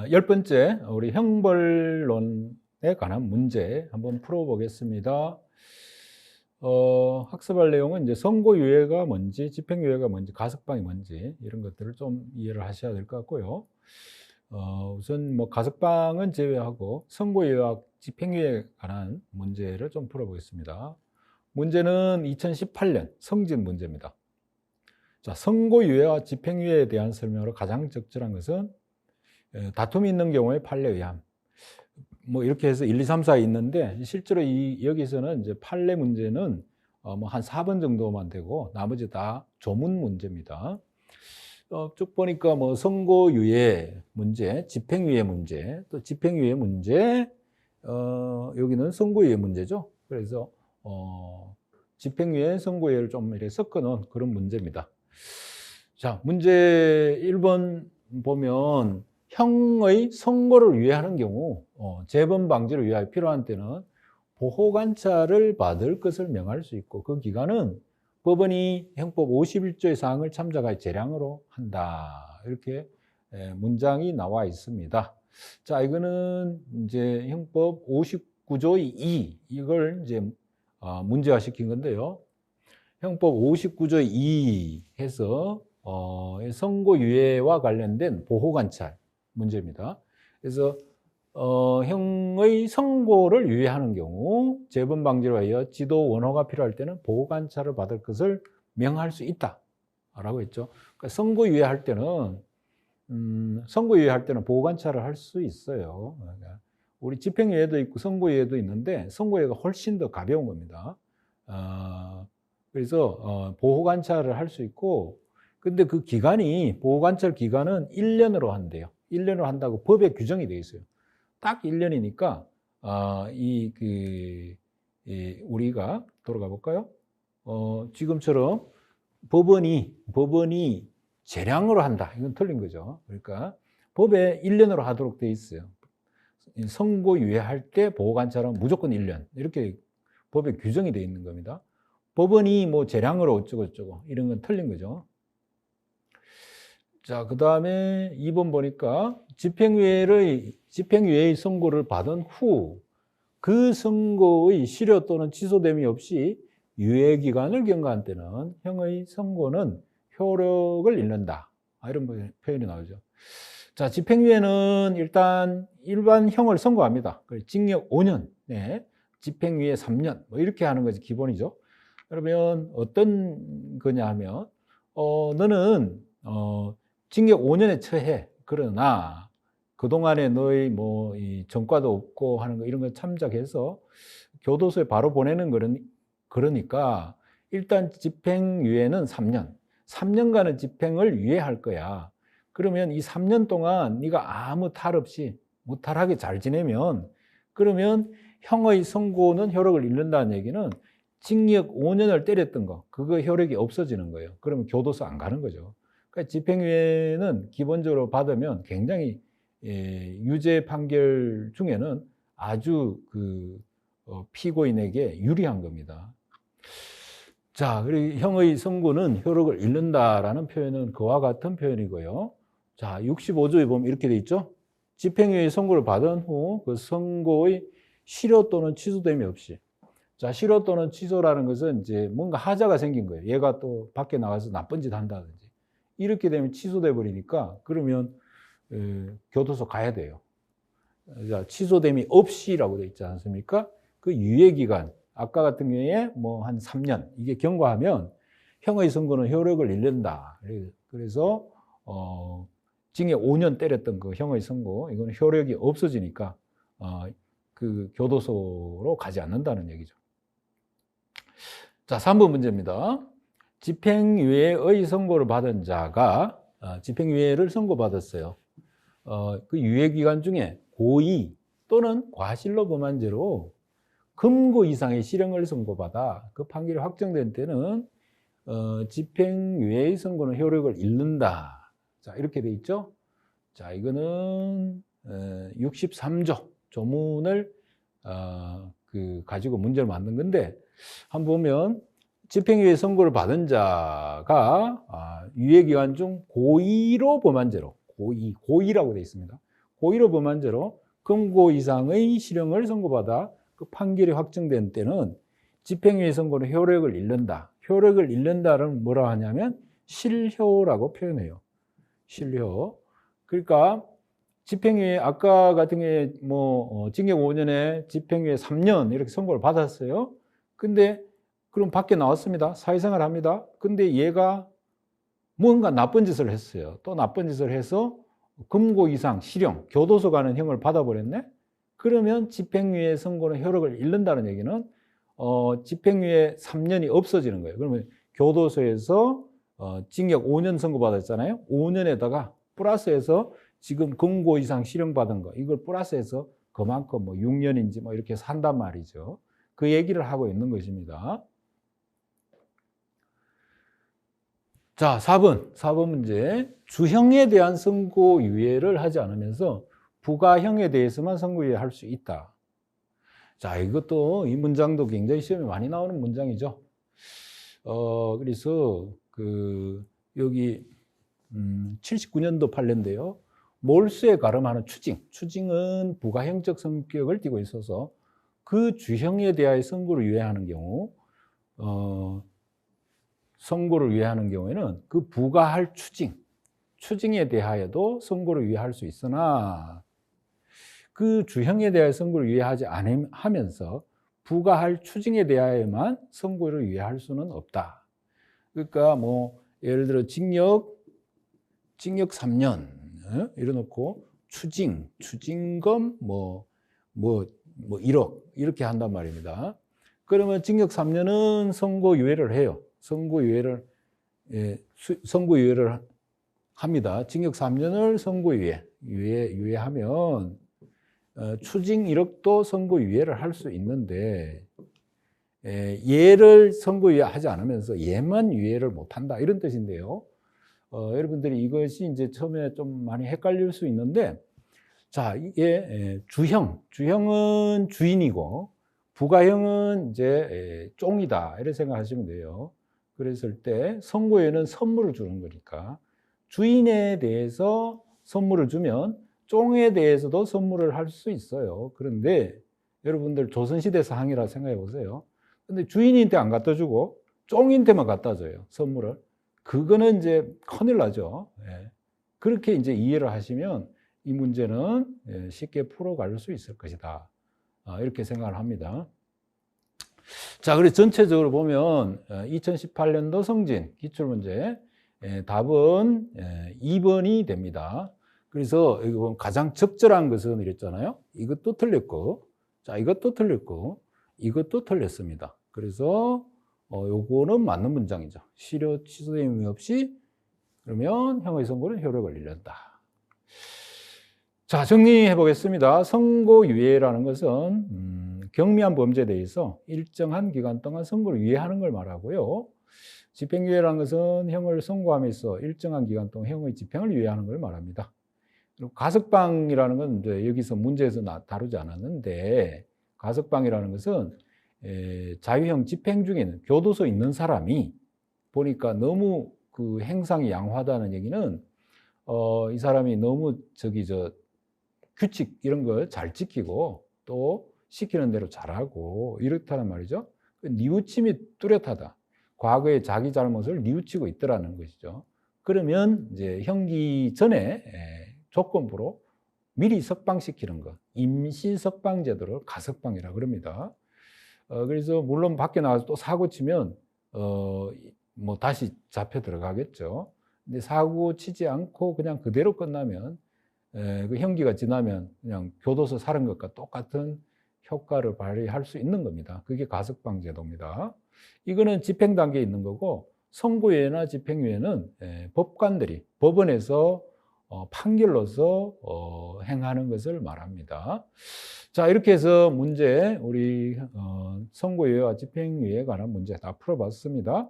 10번째, 우리 형벌론에 관한 문제 한번 풀어보겠습니다. 학습할 내용은 이제 선고유예가 뭔지, 집행유예가 뭔지, 가석방이 뭔지, 이런 것들을 좀 이해를 하셔야 될 것 같고요. 우선 뭐 가석방은 제외하고 선고유예와 집행유예에 관한 문제를 좀 풀어보겠습니다. 문제는 2018년 성진 문제입니다. 자, 선고유예와 집행유예에 대한 설명으로 가장 적절한 것은 다툼이 있는 경우에 판례 의함. 뭐 이렇게 해서 1, 2, 3, 4 있는데 실제로 여기서는 이제 판례 문제는 뭐 한 4번 정도만 되고 나머지 다 조문 문제입니다. 쭉 보니까 뭐 선고유예 문제, 집행유예 문제, 또 집행유예 문제, 여기는 선고유예 문제죠. 그래서 집행유예, 선고유예를 좀 이렇게 섞어 놓은 그런 문제입니다. 자, 문제 1번 보면 형의 선고를 위해하는 경우 재범 방지를 위하여 필요한 때는 보호관찰을 받을 것을 명할 수 있고 그 기간은 법원이 형법 51조의 사항을 참작하여 재량으로 한다. 이렇게 문장이 나와 있습니다. 자, 이거는 이제 형법 59조의 2 이걸 이제 문제화시킨 건데요. 형법 59조의 2 해서 선고유예와 관련된 보호관찰 문제입니다. 그래서 형의 선고를 유예하는 경우 재범 방지를 위하여 지도 원호가 필요할 때는 보호관찰을 받을 것을 명할 수 있다라고 했죠. 그러니까 선고유예할 때는 보호관찰을 할 수 있어요. 그러니까 우리 집행유예도 있고 선고유예도 있는데 선고유예가 훨씬 더 가벼운 겁니다. 그래서 보호관찰을 할 수 있고, 근데 그 기간이 보호관찰 기간은 1년으로 한대요. 1년으로 한다고 법에 규정이 되어 있어요. 딱 1년이니까 우리가 돌아가 볼까요? 지금처럼 법원이 재량으로 한다. 이건 틀린 거죠. 그러니까 법에 1년으로 하도록 되어 있어요. 선고유예할 때 보호관찰은 무조건 1년. 이렇게 법에 규정이 되어 있는 겁니다. 법원이 뭐 재량으로 어쩌고저쩌고 이런 건 틀린 거죠. 자, 그 다음에 2번 보니까 집행유예의 선고를 받은 후 그 선고의 실효 또는 취소됨이 없이 유예기간을 경과한 때는 형의 선고는 효력을 잃는다. 이런 표현이 나오죠. 자, 집행유예는 일단 일반형을 선고합니다. 징역 5년, 집행유예 3년, 뭐 이렇게 하는 것이 기본이죠. 그러면 어떤 거냐 하면, 너는, 징역 5년에 처해. 그러나, 그동안에 너의 이 전과도 없고 하는 거, 이런 거 참작해서 교도소에 바로 보내는 그러니까, 일단 집행유예는 3년. 3년간의 집행을 유예할 거야. 그러면 이 3년 동안 네가 아무 탈 없이 무탈하게 잘 지내면, 그러면 형의 선고는 효력을 잃는다는 얘기는 징역 5년을 때렸던 거, 그거 효력이 없어지는 거예요. 그러면 교도소 안 가는 거죠. 그러니까 집행유예는 기본적으로 받으면 굉장히 유죄 판결 중에는 아주 피고인에게 유리한 겁니다. 자, 그리고 형의 선고는 효력을 잃는다라는 표현은 그와 같은 표현이고요. 자, 65조에 보면 이렇게 돼 있죠. 집행유예 선고를 받은 후 그 선고의 실효 또는 취소됨이 없이. 자, 실효 또는 취소라는 것은 이제 뭔가 하자가 생긴 거예요. 얘가 또 밖에 나가서 나쁜 짓 한다든지. 이렇게 되면 취소돼 버리니까 그러면 교도소 가야 돼요. 자, 취소됨이 없이라고 돼 있지 않습니까? 그 유예기간, 아까 같은 경우에 뭐 한 3년, 이게 경과하면 형의 선고는 효력을 잃는다. 그래서, 징역 5년 때렸던 그 형의 선고, 이거는 효력이 없어지니까, 그 교도소로 가지 않는다는 얘기죠. 자, 3번 문제입니다. 집행유예의 선고를 받은 자가 집행유예를 선고받았어요. 그 유예기간 중에 고의 또는 과실로 범한 죄로 금고 이상의 실형을 선고받아 그 판결이 확정된 때는 집행유예의 선고는 효력을 잃는다. 자, 이렇게 돼 있죠. 자, 이거는 63조 조문을 가지고 문제를 만든 건데, 한번 보면 집행유예 선고를 받은 자가 유예기간 중 고의로 범한 죄로, 고의라고 되어 있습니다. 고의로 범한 죄로 금고 이상의 실형을 선고받아 그 판결이 확정된 때는 집행유예 선고는 효력을 잃는다. 효력을 잃는다는 뭐라 하냐면 실효라고 표현해요. 실효. 그러니까 집행유예 아까 같은 경우에 징역 5년에 집행유예 3년 이렇게 선고를 받았어요. 근데 그럼 밖에 나왔습니다. 사회생활 합니다. 근데 얘가 뭔가 나쁜 짓을 했어요. 또 나쁜 짓을 해서 금고 이상 실형, 교도소 가는 형을 받아버렸네? 그러면 집행유예 선고는 효력을 잃는다는 얘기는 집행유예 3년이 없어지는 거예요. 그러면 교도소에서 징역 5년 선고받았잖아요. 5년에다가 플러스해서 지금 금고 이상 실형 받은 거 이걸 플러스해서 그만큼 6년인지 이렇게 산단 말이죠. 그 얘기를 하고 있는 것입니다. 자, 4번 문제. 주형에 대한 선고유예를 하지 않으면서 부가형에 대해서만 선고유예할 수 있다. 자, 이것도 이 문장도 굉장히 시험에 많이 나오는 문장이죠. 그래서 여기 79년도 판례인데요. 몰수에 가름하는 추징은 부가형적 성격을 띠고 있어서 그 주형에 대하여 선고를 유예하는 경우 선고를 유예하는 경우에는 그 부과할 추징에 대하여도 선고를 유예할 수 있으나 그 주형에 대하여 선고를 유예하지 않으면서 부과할 추징에 대하여만 선고를 유예할 수는 없다. 그러니까 예를 들어 징역 3년 이래놓고 추징금 1억 이렇게 한단 말입니다. 그러면 징역 3년은 선고유예를 해요. 선고유예를 합니다. 징역 3년을 유예하면 추징 1억도 선고유예를 할 수 있는데 얘를 선고유예하지 않으면서 얘만 유예를 못한다 이런 뜻인데요. 여러분들이 이것이 이제 처음에 좀 많이 헷갈릴 수 있는데, 자, 이게 주형은 주인이고 부가형은 이제 쫑이다 이렇게 생각하시면 돼요. 그랬을 때 선고유예는 선물을 주는 거니까 주인에 대해서 선물을 주면 쫑에 대해서도 선물을 할 수 있어요. 그런데 여러분들 조선시대 사항이라 생각해 보세요. 근데 주인한테 안 갖다 주고 쫑한테만 갖다 줘요, 선물을. 그거는 이제 큰일 나죠. 그렇게 이제 이해를 하시면 이 문제는 쉽게 풀어갈 수 있을 것이다. 이렇게 생각을 합니다. 자, 그래서 전체적으로 보면 2018년도 성진 기출문제 답은 2번이 됩니다. 그래서 여기 보면 가장 적절한 것은 이랬잖아요. 이것도 틀렸고, 자, 이것도 틀렸고, 이것도 틀렸습니다. 그래서 요거는 맞는 문장이죠. 실효 취소됨 의미 없이 그러면 형의 선고는 효력을 잃는다. 자, 정리해 보겠습니다. 선고유예라는 것은 경미한 범죄에 대해서 일정한 기간 동안 선고를 유예하는 걸 말하고요. 집행유예라는 것은 형을 선고함에서 일정한 기간 동안 형의 집행을 유예하는 걸 말합니다. 그리고 가석방이라는 건 이제 여기서 문제에서 다루지 않았는데, 가석방이라는 것은 자유형 집행 중에는 교도소에 있는 사람이 보니까 너무 그 행상이 양호하다는 얘기는 이 사람이 너무 규칙 이런 걸 잘 지키고 또 시키는 대로 잘하고 이렇다는 말이죠. 뉘우침이 뚜렷하다. 과거의 자기 잘못을 뉘우치고 있더라는 것이죠. 그러면 이제 형기 전에 조건부로 미리 석방시키는 것, 임시 석방 제도를 가석방이라고 그럽니다. 그래서 물론 밖에 나가서 또 사고 치면 다시 잡혀 들어가겠죠. 근데 사고 치지 않고 그냥 그대로 끝나면 그 형기가 지나면 그냥 교도소 사는 것과 똑같은 효과를 발휘할 수 있는 겁니다. 그게 가석방 제도입니다. 이거는 집행 단계에 있는 거고, 선고유예나 집행유예는 법관들이 법원에서 판결로서 행하는 것을 말합니다. 자, 이렇게 해서 문제 우리 선고유예와 집행유예에 관한 문제 다 풀어봤습니다.